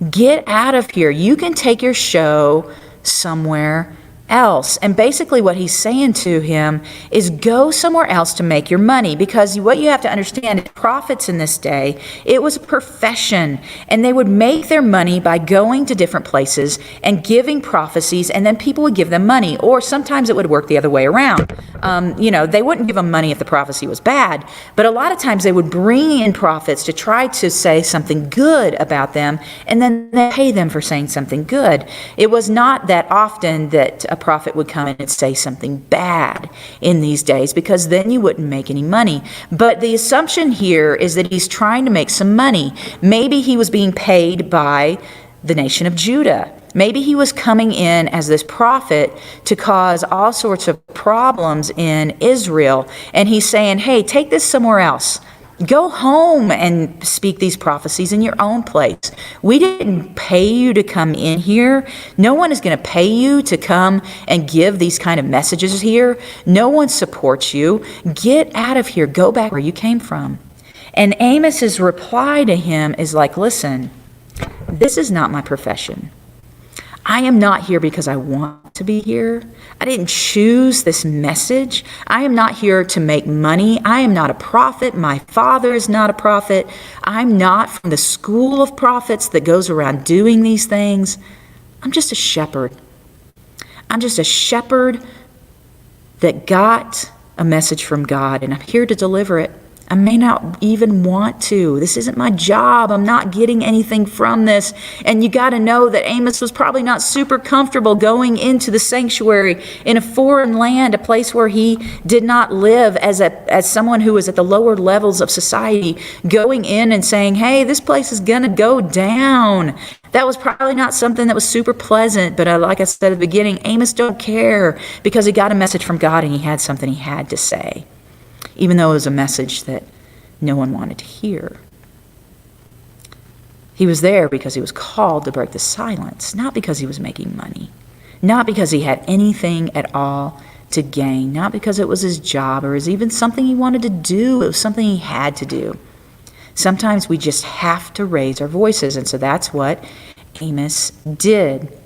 get out of here. You can take your show somewhere else. And basically what he's saying to him is go somewhere else to make your money, because what you have to understand is prophets in this day, it was a profession, and they would make their money by going to different places and giving prophecies, and then people would give them money, or sometimes it would work the other way around. They wouldn't give them money if the prophecy was bad, but a lot of times they would bring in prophets to try to say something good about them, and then they pay them for saying something good. It was not that often that a prophet would come in and say something bad in these days, because then you wouldn't make any money. But the assumption here is that he's trying to make some money. Maybe he was being paid by the nation of Judah. Maybe he was coming in as this prophet to cause all sorts of problems in Israel. And he's saying, hey, take this somewhere else. Go home and speak these prophecies in your own place. We didn't pay you to come in here. No one is going to pay you to come and give these kind of messages here. No one supports you. Get out of here. Go back where you came from. And Amos's reply to him is like, listen, this is not my profession. I am not here because I want to be here. I didn't choose this message. I am not here to make money. I am not a prophet. My father is not a prophet. I'm not from the school of prophets that goes around doing these things. I'm just a shepherd. I'm just a shepherd that got a message from God, and I'm here to deliver it. I may not even want to. This isn't my job. I'm not getting anything from this. And you got to know that Amos was probably not super comfortable going into the sanctuary in a foreign land, a place where he did not live as someone who was at the lower levels of society, going in and saying, hey, this place is going to go down. That was probably not something that was super pleasant. But like I said at the beginning, Amos don't care, because he got a message from God and he had something he had to say, even though it was a message that no one wanted to hear. He was there because he was called to break the silence, not because he was making money, not because he had anything at all to gain, not because it was his job or is even something he wanted to do. It was something he had to do. Sometimes we just have to raise our voices, and so that's what Amos did.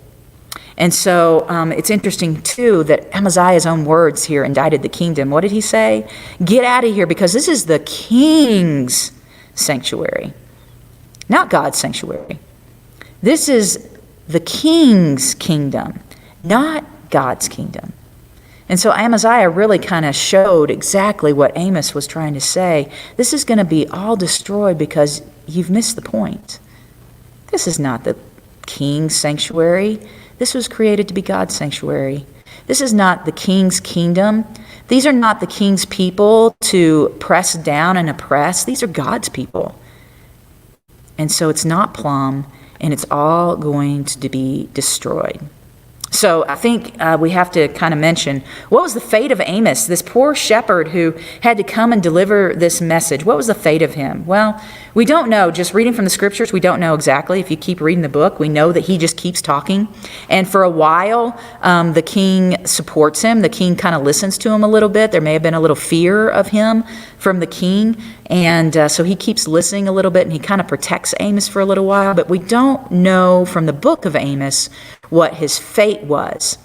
And so it's interesting, too, that Amaziah's own words here indicted the kingdom. What did he say? Get out of here, because this is the king's sanctuary, not God's sanctuary. This is the king's kingdom, not God's kingdom. And so Amaziah really kind of showed exactly what Amos was trying to say. This is going to be all destroyed because you've missed the point. This is not the king's sanctuary. This was created to be God's sanctuary. This is not the king's kingdom. These are not the king's people to press down and oppress. These are God's people. And so it's not plumb, and it's all going to be destroyed. So I think we have to kind of mention, what was the fate of Amos, this poor shepherd who had to come and deliver this message? What was the fate of him? Well, we don't know. Just reading from the scriptures, we don't know exactly. If you keep reading the book, we know that he just keeps talking. And for a while, the king supports him. The king kind of listens to him a little bit. There may have been a little fear of him from the king. And so he keeps listening a little bit, and he kind of protects Amos for a little while. But we don't know from the book of Amos what his fate was.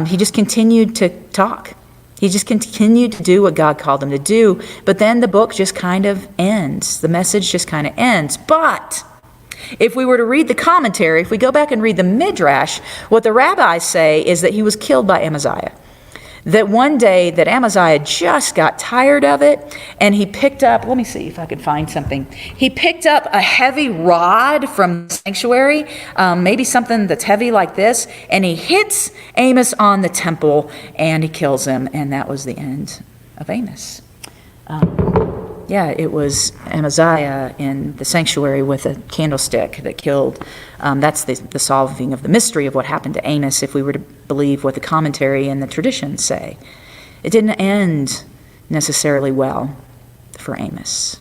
He just continued to talk. He just continued to do what God called him to do. But then the book just kind of ends. The message just kind of ends. But if we were to read the commentary, if we go back and read the Midrash, what the rabbis say is that he was killed by Amaziah. That one day that Amaziah just got tired of it, and he picked up, let me see if I can find something. He picked up a heavy rod from the sanctuary, maybe something that's heavy like this, and he hits Amos on the temple, and he kills him, and that was the end of Amos. It was Amaziah in the sanctuary with a candlestick that killed. That's the solving of the mystery of what happened to Amos, if we were to believe what the commentary and the traditions say. It didn't end necessarily well for Amos.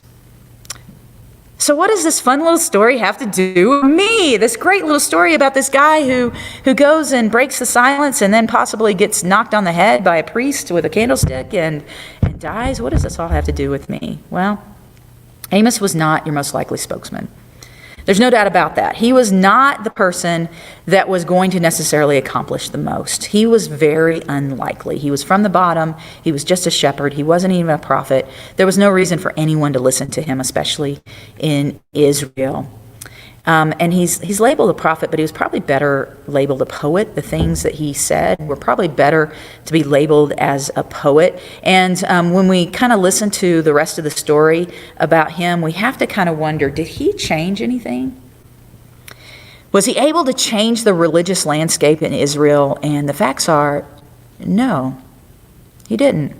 So what does this fun little story have to do with me? This great little story about this guy who goes and breaks the silence and then possibly gets knocked on the head by a priest with a candlestick and dies. What does this all have to do with me? Well, Amos was not your most likely spokesman. There's no doubt about that. He was not the person that was going to necessarily accomplish the most. He was very unlikely. He was from the bottom. He was just a shepherd. He wasn't even a prophet. There was no reason for anyone to listen to him, especially in Israel. And he's labeled a prophet, but he was probably better labeled a poet. The things that he said were probably better to be labeled as a poet. And when we kind of listen to the rest of the story about him, we have to kind of wonder, did he change anything? Was he able to change the religious landscape in Israel? And the facts are, no, he didn't.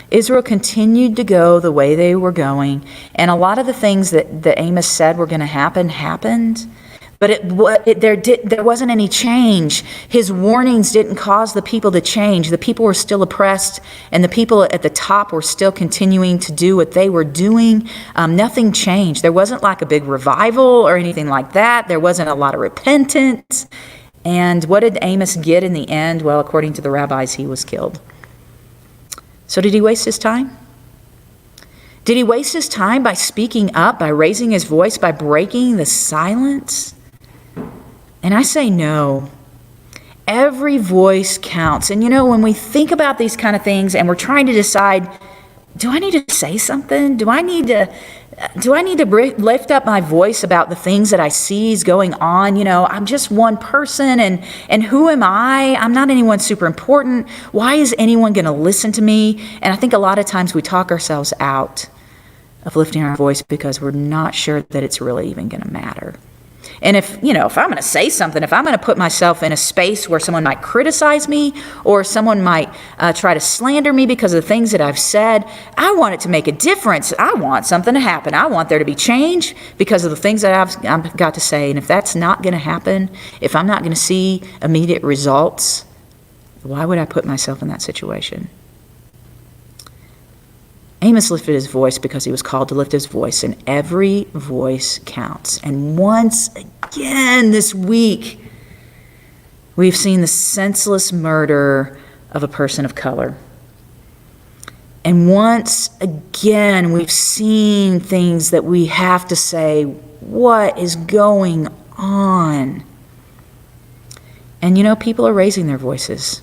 Israel continued to go the way they were going, and a lot of the things that Amos said were going to happen happened, but there wasn't any change. His warnings didn't cause the people to change. The people were still oppressed, and the people at the top were still continuing to do what they were doing. Nothing changed. There wasn't like a big revival or anything like that. There wasn't a lot of repentance. And what did Amos get in the end? Well, according to the rabbis, he was killed. So did he waste his time? Did he waste his time by speaking up, by raising his voice, by breaking the silence? And I say no. Every voice counts. And when we think about these kind of things and we're trying to decide, do I need to say something? Do I need to lift up my voice about the things that I see is going on? I'm just one person, and who am I? I'm not anyone super important. Why is anyone going to listen to me? And I think a lot of times we talk ourselves out of lifting our voice because we're not sure that it's really even going to matter. And if I'm going to say something, if I'm going to put myself in a space where someone might criticize me or someone might try to slander me because of the things that I've said, I want it to make a difference. I want something to happen. I want there to be change because of the things that I've got to say. And if that's not going to happen, if I'm not going to see immediate results, why would I put myself in that situation? Amos lifted his voice because he was called to lift his voice, and every voice counts. And once again this week, we've seen the senseless murder of a person of color. And once again, we've seen things that we have to say, what is going on? And people are raising their voices.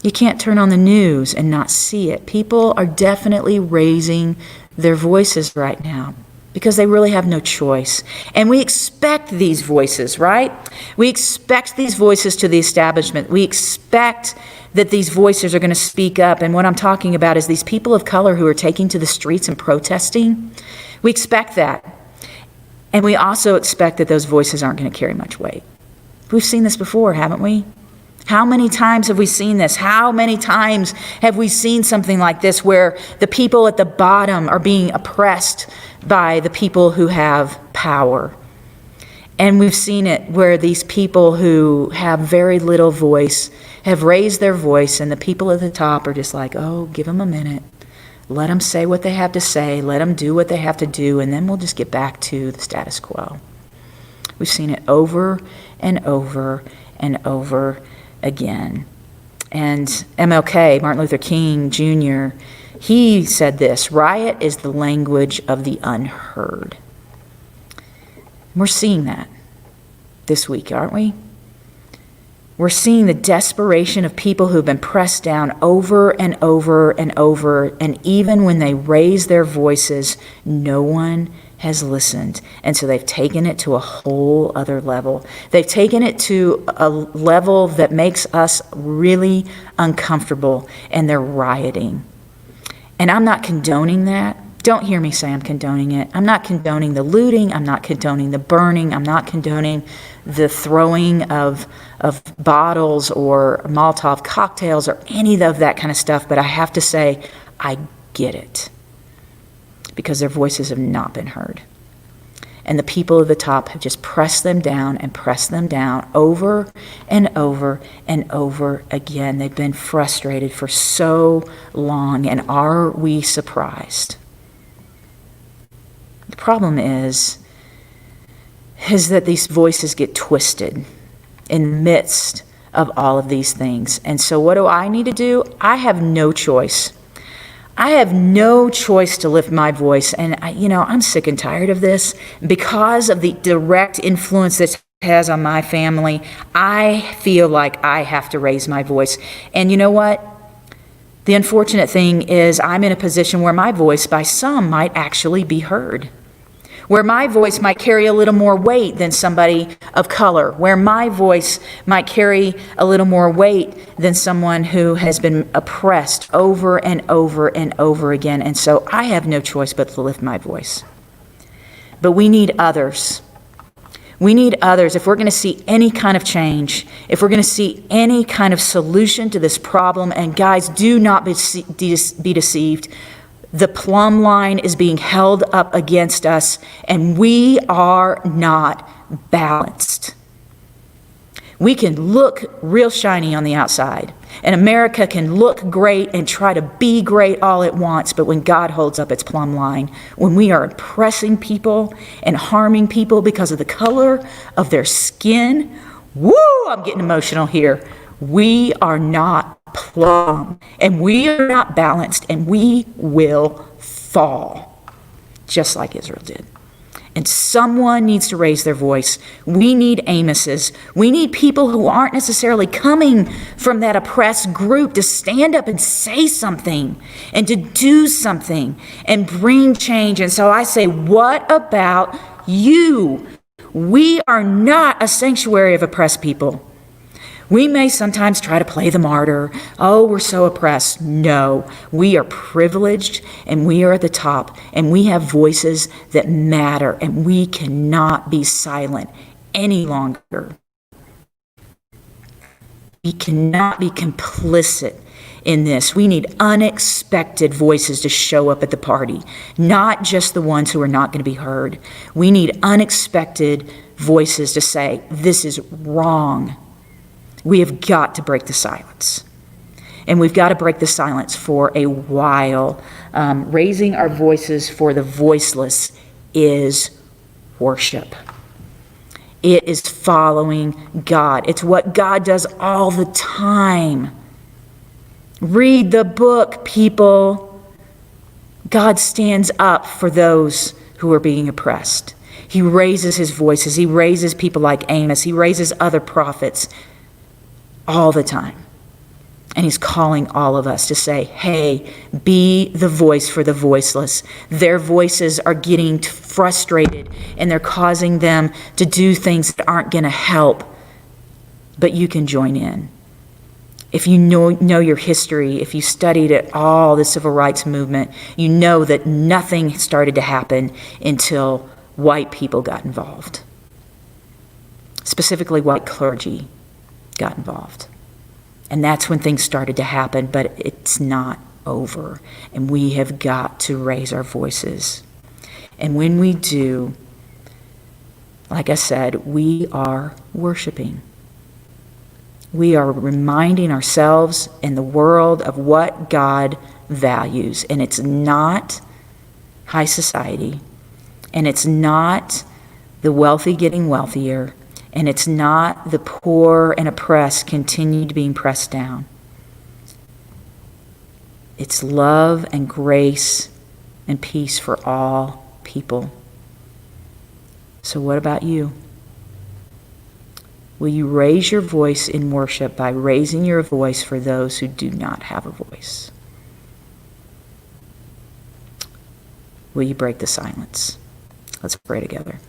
You can't turn on the news and not see it. People are definitely raising their voices right now because they really have no choice. And we expect these voices, right? We expect these voices to the establishment. We expect that these voices are going to speak up. And what I'm talking about is these people of color who are taking to the streets and protesting. We expect that. And we also expect that those voices aren't going to carry much weight. We've seen this before, haven't we? How many times have we seen this? How many times have we seen something like this where the people at the bottom are being oppressed by the people who have power? And we've seen it where these people who have very little voice have raised their voice, and the people at the top are just like, oh, give them a minute. Let them say what they have to say. Let them do what they have to do, and then we'll just get back to the status quo. We've seen it over and over and over again. And MLK, Martin Luther King Jr., he said this: riot is the language of the unheard. We're seeing that this week, aren't we? We're seeing the desperation of people who've been pressed down over and over and over, and even when they raise their voices, no one has listened. And so they've taken it to a whole other level. They've taken it to a level that makes us really uncomfortable, and they're rioting. And I'm not condoning that. Don't hear me say I'm condoning it. I'm not condoning the looting. I'm not condoning the burning. I'm not condoning the throwing of bottles or Molotov cocktails or any of that kind of stuff. But I have to say, I get it, because their voices have not been heard. And the people at the top have just pressed them down and pressed them down over and over and over again. They've been frustrated for so long, and are we surprised? The problem is that these voices get twisted in the midst of all of these things. And so what do I need to do? I have no choice. I have no choice to lift my voice. And I'm sick and tired of this. Because of the direct influence this has on my family, I feel like I have to raise my voice. And you know what? The unfortunate thing is I'm in a position where my voice by some might actually be heard, where my voice might carry a little more weight than somebody of color, where my voice might carry a little more weight than someone who has been oppressed over and over and over again. And so I have no choice but to lift my voice. But we need others. We need others if we're going to see any kind of change, if we're going to see any kind of solution to this problem. And guys, do not be deceived. The plumb line is being held up against us, and we are not balanced. We can look real shiny on the outside, and America can look great and try to be great all it wants, but when God holds up its plumb line, when we are oppressing people and harming people because of the color of their skin, woo, I'm getting emotional here. We are not plumb, and we are not balanced, and we will fall, just like Israel did. And someone needs to raise their voice. We need AMOSes. We need people who aren't necessarily coming from that oppressed group to stand up and say something and to do something and bring change. And so I say, what about you? We are not a sanctuary of oppressed people. We may sometimes try to play the martyr. Oh, we're so oppressed. No, we are privileged, and we are at the top, and we have voices that matter, and we cannot be silent any longer. We cannot be complicit in this. We need unexpected voices to show up at the party, not just the ones who are not going to be heard. We need unexpected voices to say, this is wrong. We have got to break the silence. And we've got to break the silence for a while. Raising our voices for the voiceless is worship. It is following God. It's what God does all the time. Read the book, people. God stands up for those who are being oppressed. He raises his voices. He raises people like Amos. He raises other prophets all the time. And he's calling all of us to say, hey, be the voice for the voiceless. Their voices are getting frustrated, and they're causing them to do things that aren't going to help. But you can join in. If you know your history, if you studied at all the civil rights movement, you know that nothing started to happen until white people got involved. Specifically, white clergy got involved. And that's when things started to happen, but it's not over. And we have got to raise our voices. And when we do, like I said, we are worshiping. We are reminding ourselves and the world of what God values. And it's not high society. And it's not the wealthy getting wealthier. And it's not the poor and oppressed continued being pressed down. It's love and grace and peace for all people. So what about you? Will you raise your voice in worship by raising your voice for those who do not have a voice? Will you break the silence? Let's pray together.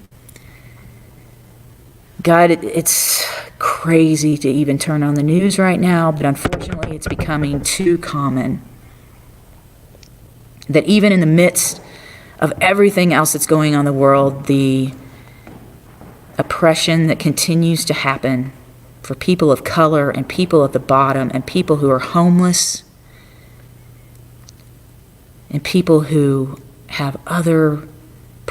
God, it's crazy to even turn on the news right now, but unfortunately it's becoming too common that even in the midst of everything else that's going on in the world, the oppression that continues to happen for people of color and people at the bottom and people who are homeless and people who have other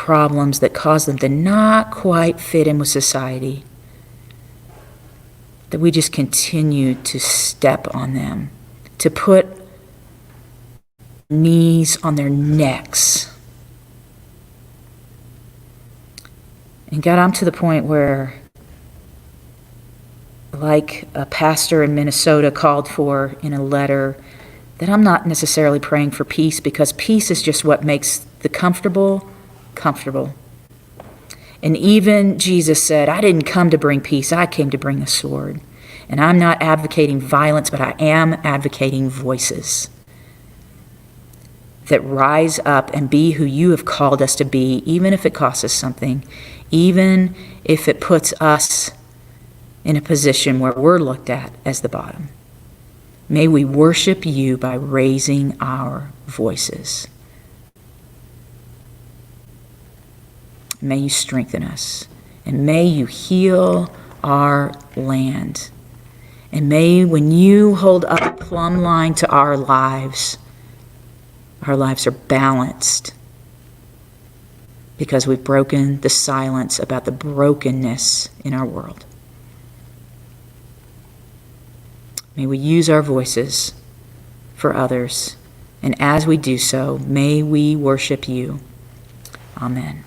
problems that cause them to not quite fit in with society, that we just continue to step on them, to put knees on their necks. And God, I'm to the point where, like a pastor in Minnesota called for in a letter, that I'm not necessarily praying for peace, because peace is just what makes the comfortable comfortable. And even Jesus said, I didn't come to bring peace, I came to bring a sword. And I'm not advocating violence, but I am advocating voices that rise up and be who you have called us to be, even if it costs us something, even if it puts us in a position where we're looked at as the bottom. May we worship you by raising our voices. May you strengthen us, and may you heal our land. And may, when you hold up a plumb line to our lives are balanced, because we've broken the silence about the brokenness in our world. May we use our voices for others, and as we do so, may we worship you. Amen.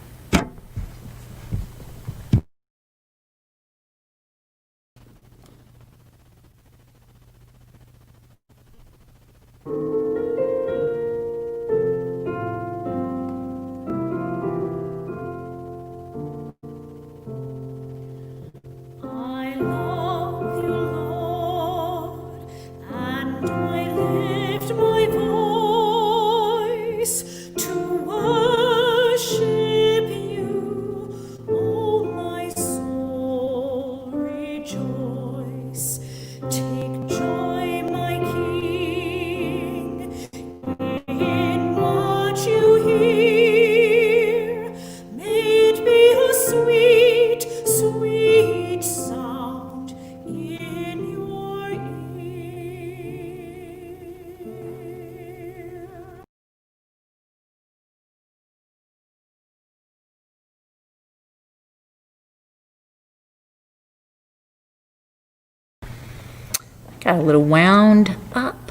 Got a little wound up.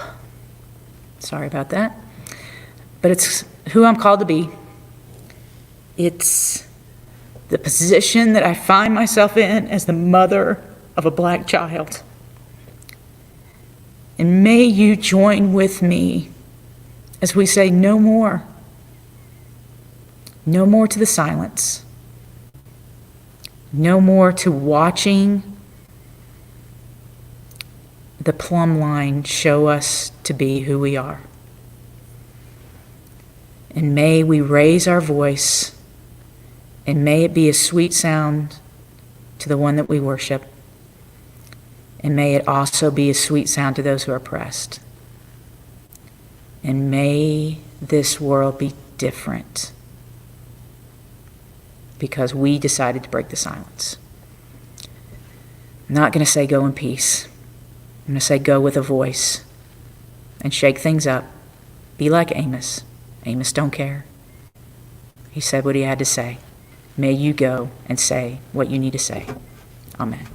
Sorry about that. But it's who I'm called to be. It's the position that I find myself in as the mother of a black child. And may you join with me as we say no more. No more to the silence. No more to watching the plumb line show us to be who we are. And may we raise our voice, and may it be a sweet sound to the one that we worship. And may it also be a sweet sound to those who are oppressed. And may this world be different, because we decided to break the silence. I'm not going to say go in peace. I'm going to say go with a voice and shake things up. Be like Amos. Amos don't care. He said what he had to say. May you go and say what you need to say. Amen.